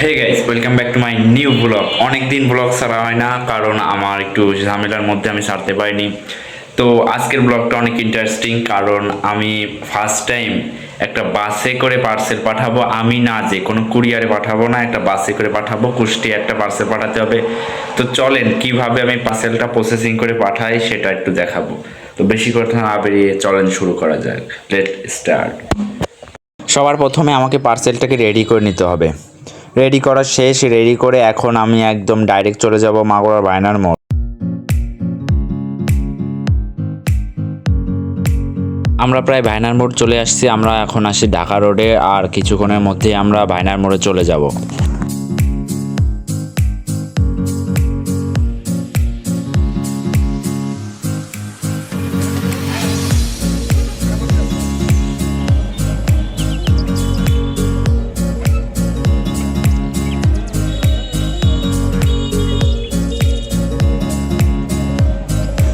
Hey guys, welcome back to my new blog. অনেক দিন blog ছাড়া হয় না, কারণ আমার একটু ঝামেলার মধ্যে আমি ছাড়তে পারিনি। তো আজকের ব্লগটা অনেক ইন্টারেস্টিং, কারণ আমি ফার্স্ট টাইম একটা বাসে করে পার্সেল পাঠাবো। আমি না যে কোনো কুরিয়ারে পাঠাবো না, একটা বাসে করে পাঠাবো। কুষ্টিয়া একটা পার্সেল পাঠাতে হবে। তো চলেন কিভাবে আমি পার্সেলটা প্রসেসিং করে পাঠাই সেটা একটু দেখাবো। তো বেশি কথা না বেরিয়ে চলেন শুরু করা যাক। Let start. সবার প্রথমে আমাকে পার্সেলটাকে রেডি করে নিতে হবে। রেডি করা শেষ। রেডি করে এখন আমি একদম ডাইরেক্ট চলে যাব মাগুরার ভায়নার মোড়। আমরা প্রায় ভায়নার মোড় চলে আসছি। আমরা এখন আসি ঢাকা রোডে, আর কিছুক্ষণের মধ্যেই আমরা ভায়নার মোড়ে চলে যাব।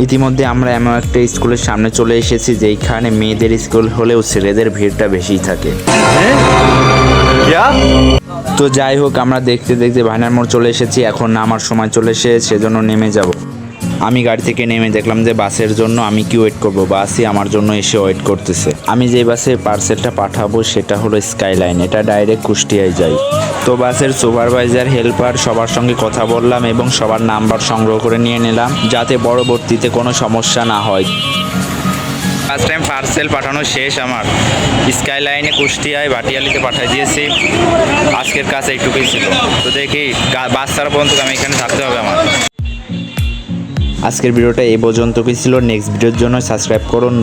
ইতিমধ্যে আমরা এমন একটা স্কুলের সামনে চলে এসেছি যেখানে মেয়েদের স্কুল হলেও ছেলেদের ভিড়টা বেশি থাকে। তো যাই হোক, আমরা দেখতে দেখতে ভায়নার মোড় চলে এসেছি। এখন নামার সময় চলে এসেছে, সেজন্য নেমে যাব। আমি গাড়ি থেকে নেমে দেখলাম যে বাসের জন্য আমি কি ওয়েট করব, বাসই আমার জন্য এসে ওয়েট করতেছে। আমি যে বাসে পার্সেলটা পাঠাবো সেটা হলো স্কাইলাইন, এটা ডাইরেক্ট কুষ্টিয়ায় যায়। তো বাসের সুপারভাইজার, হেল্পার সবার সঙ্গে কথা বললাম এবং সবার নাম্বার সংগ্রহ করে নিয়ে নিলাম, যাতে পরবর্তীতে কোনো সমস্যা না হয়। ফার্স্ট টাইম পার্সেল পাঠানো শেষ আমার। স্কাইলাইনে কুষ্টিয়ায় ভাটিয়ালিতে পাঠিয়ে দিয়েছি। আজকের কাজ এইটুকুই ছিল। তো দেখি বাস ছাড়া পর্যন্ত আমি এখানে থাকতে হবে আমার। আজকের ভিডিওটা এই পর্যন্তই ছিল। নেক্সট ভিডিওর জন্য সাবস্ক্রাইব করুন।